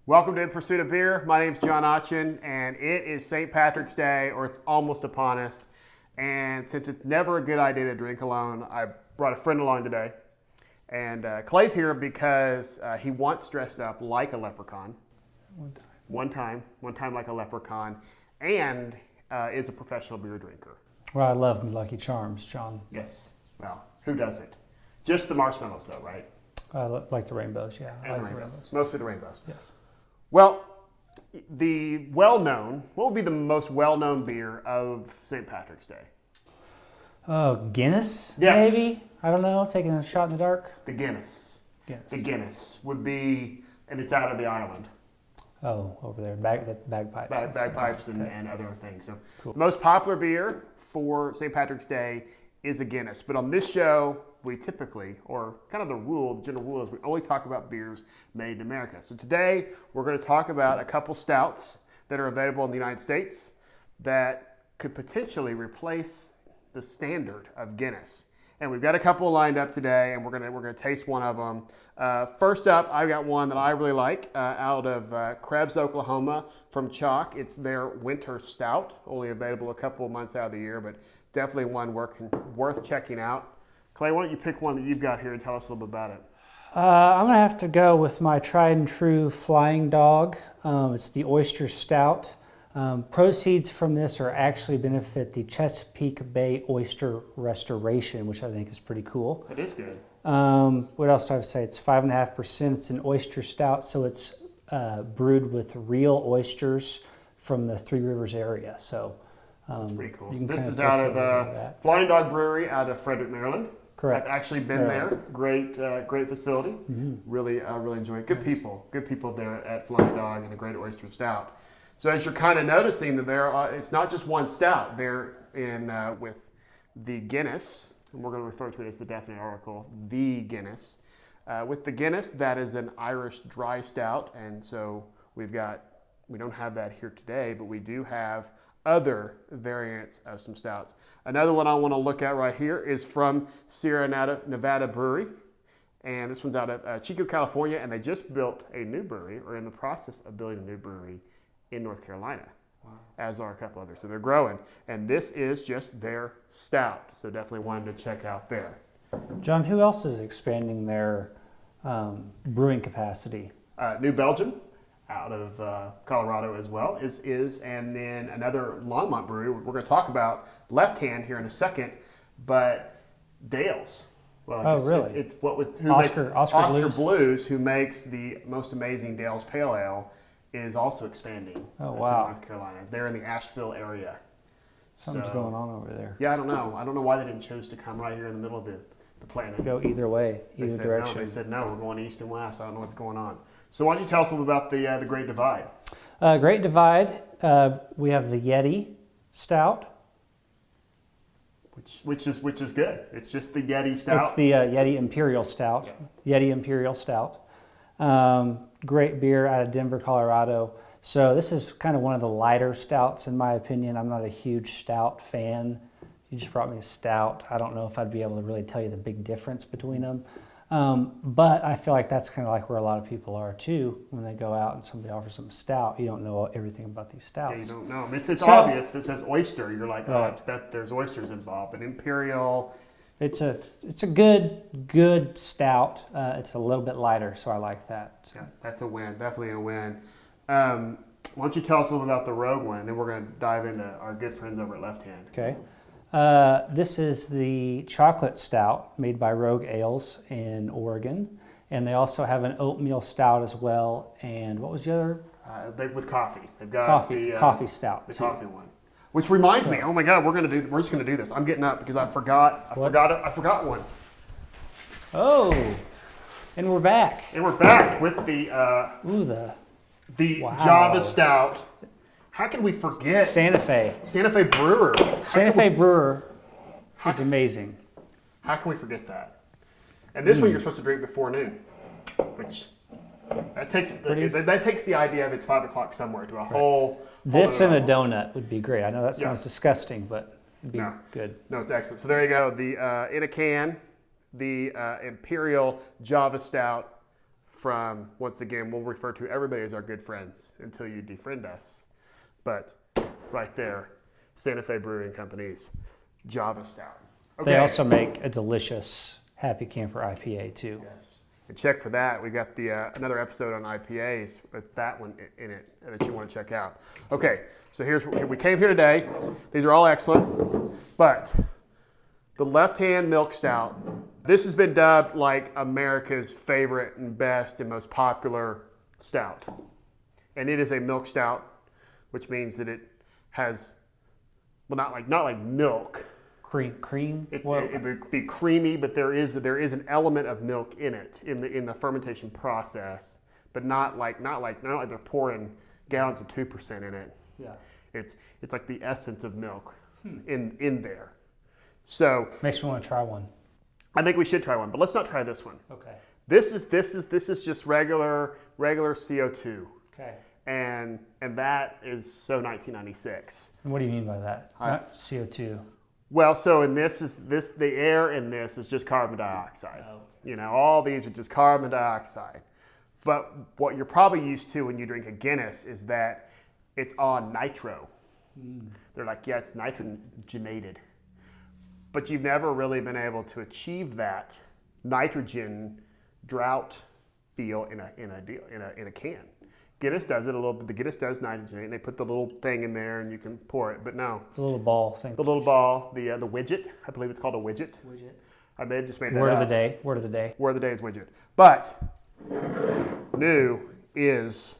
Welcome to In Pursuit of Beer. My name is John Otjen, and it is St. Patrick's Day, or it's almost upon us. And since it's never a good idea to drink alone, I brought a friend along today. And Clay's here because he once dressed up like a leprechaun. One time like a leprechaun, and is a professional beer drinker. Well, I love me Lucky Charms, John. Yes. Well, who doesn't? Just the marshmallows, though, right? I like the rainbows, yeah. And I the like rainbows. Mostly the rainbows. Yes. Well, the well-known, what would be the most well-known beer of St. Patrick's Day? Oh, Guinness, Yes. maybe? I don't know, taking a shot in the dark? The Guinness. Guinness. The Guinness would be, and it's out of the island. Oh, over there, the bagpipes. Bagpipes and other things. So Cool. the most popular beer for St. Patrick's Day is a Guinness. But on this show, we typically, or kind of the general rule is we only talk about beers made in America. So today, we're going to talk about a couple stouts that are available in the United States that could potentially replace the standard of Guinness. And we've got a couple lined up today, and we're gonna taste one of them. First up, I've got one that I really like out of Krebs, Oklahoma, from Choc. It's their winter stout, only available a couple of months out of the year, but definitely one worth checking out. Clay, why don't you pick one that you've got here and tell us a little bit about it? I'm going to have to go with my tried and true Flying Dog. It's the Oyster Stout. Proceeds from this are actually benefit the Chesapeake Bay Oyster Restoration, which I think is pretty cool. It is good. What else do I have to say? It's 5.5%. It's an oyster stout, so it's brewed with real oysters from the Three Rivers area. So that's pretty cool. You So can this kind is of out taste of a little bit that. Flying Dog Brewery out of Frederick, Maryland. Correct. I've actually been there. Great facility. Mm-hmm. Really enjoyed it. Good people there at Flying Dog, and a great oyster stout. So as you're kind of noticing that it's not just one stout. They're in with the Guinness, and we're going to refer to it as the definite article, the Guinness. With the Guinness, that is an Irish dry stout, and so we don't have that here today, but we do have other variants of some stouts. Another one I want to look at right here is from Sierra Nevada Brewery, and this one's out of Chico, California, and they just built a new brewery, or in the process of building a new brewery in North Carolina. Wow. As are a couple others. So they're growing, and this is just their stout, so definitely wanted to check out there. John, who else is expanding their brewing capacity? New Belgium, out of Colorado as well, and then another Longmont brewery. We're going to talk about Lefthand here in a second, but Dale's. Well, really? It's Oscar Blues, who makes the most amazing Dale's Pale Ale, is also expanding to North Carolina. They're in the Asheville area. Something's going on over there. Yeah, I don't know. I don't know why they didn't choose to come right here in the middle of the planet. Go either way, either direction. No, they said no, we're going east and west. I don't know what's going on. So why don't you tell us a little about the Great Divide? Great Divide, we have the Yeti Stout. Which is good. It's just the Yeti Stout. It's the Yeti Imperial Stout. Yeah. Yeti Imperial Stout. Great beer out of Denver, Colorado. So this is kind of one of the lighter stouts in my opinion. I'm not a huge stout fan. You just brought me a stout. I don't know if I'd be able to really tell you the big difference between them. But I feel like that's kind of like where a lot of people are too when they go out and somebody offers them a stout. You don't know everything about these stouts. Yeah, you don't know. It's obvious. If it says oyster, you're like, oh, I bet there's oysters involved. But Imperial... It's a good stout. It's a little bit lighter, so I like that. So. Yeah, that's a win. Definitely a win. Why don't you tell us a little about the Rogue one, and then we're going to dive into our good friends over at Lefthand. Okay. This is the chocolate stout made by Rogue Ales in Oregon, and they also have an oatmeal stout as well. And what was the other? With coffee. They've got coffee stout. The coffee one. Which reminds me, oh my God, we're just gonna do this. I'm getting up because I forgot one. Oh, and we're back. And we're back with the Java Stout. How can we forget Santa Fe Brewer? Santa Fe Brewer is amazing. How can we forget that? And this one you're supposed to drink before noon, which that takes the idea of it's 5 o'clock somewhere to a whole. This and a donut would be great. I know that sounds disgusting, but it'd be good. No, it's excellent. So there you go. The in a can, the Imperial Java Stout from, once again, we'll refer to everybody as our good friends until you defriend us. But right there, Santa Fe Brewing Company's Java Stout. Okay. They also make a delicious Happy Camper IPA too. Yes. And check for that. We got the another episode on IPAs with that one in it that you want to check out. Okay, so we came here today. These are all excellent, but the Lefthand Milk Stout. This has been dubbed like America's favorite and best and most popular stout, and it is a milk stout, which means that it has, well, not like milk. Cream. It would be creamy, but there is an element of milk in it in the fermentation process, but not like they're pouring gallons of 2% in it. Yeah. It's like the essence of milk in there. So Makes me want to try one. I think we should try one, but let's not try this one. Okay. This is just regular CO2. Okay. And that is so 1996. And what do you mean by that? Not CO2. Well, so in the air in this is just carbon dioxide. Oh. You know, all these are just carbon dioxide. But what you're probably used to when you drink a Guinness is that it's on nitro. They're like, yeah, it's nitrogenated. But you've never really been able to achieve that nitrogen drought feel in a can. Guinness does it a little bit. The Guinness does nitrogenate. They put the little thing in there and you can pour it. But no, The little ball thing. the little ball, the widget. I believe it's called a widget. I may have just made that Word up. of the day. Word of the day. Word of the day is widget. But new is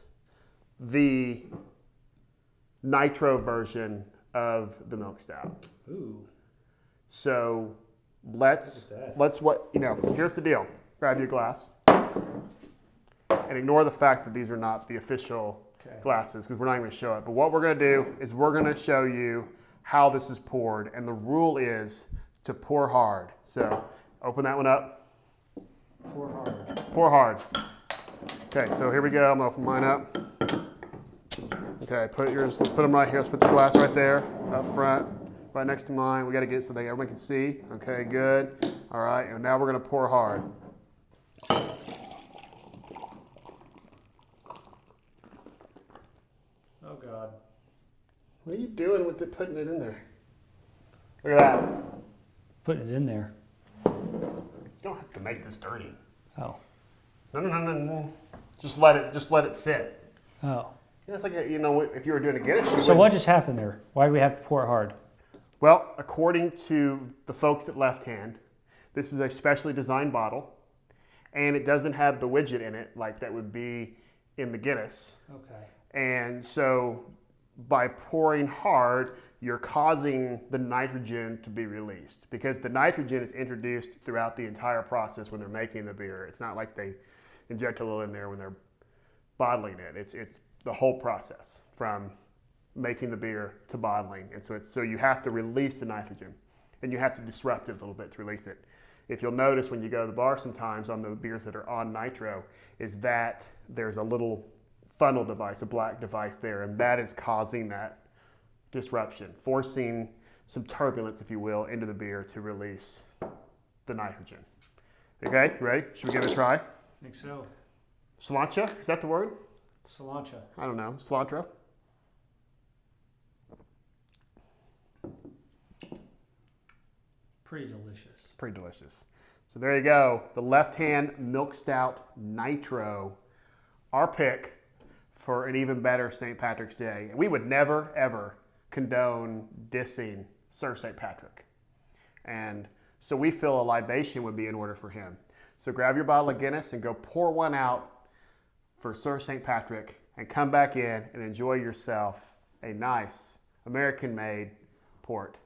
the nitro version of the milk stout. Ooh. So let's here's the deal. Grab your glass and ignore the fact that these are not the official glasses because we're not even going to show it. But what we're going to do is we're going to show you how this is poured, and the rule is to pour hard. So open that one up. Pour hard. Pour hard. Okay, so here we go. I'm going to open mine up. Okay, let's put them right here. Let's put the glass right there up front, right next to mine. We got to get it so that everyone can see. Okay, good. All right, and now we're going to pour hard. Oh God. What are you doing with it, putting it in there? Look at that. Putting it in there. You don't have to make this dirty. Oh. No. Just let it sit. Oh. Yeah, it's like if you were doing a Guinness. So what just happened there? Why do we have to pour it hard? Well, according to the folks at Lefthand, this is a specially designed bottle, and it doesn't have the widget in it like that would be in the Guinness. Okay. And so by pouring hard, you're causing the nitrogen to be released because the nitrogen is introduced throughout the entire process when they're making the beer. It's not like they inject a little in there when they're bottling it. It's the whole process from making the beer to bottling. And so you have to release the nitrogen and you have to disrupt it a little bit to release it. If you'll notice when you go to the bar sometimes on the beers that are on nitro is that there's a little funnel device, a black device there, and that is causing that disruption, forcing some turbulence, if you will, into the beer to release the nitrogen. Okay, you ready? Should we give it a try? I think so. Cilantro, is that the word? Cilantro. I don't know, cilantro. Pretty delicious. Pretty delicious. So there you go, the Lefthand Milk Stout Nitro, our pick for an even better St. Patrick's Day. And we would never, ever condone dissing Sir St. Patrick. And so we feel a libation would be in order for him. So grab your bottle of Guinness and go pour one out for Sir St. Patrick and come back in and enjoy yourself a nice American-made port.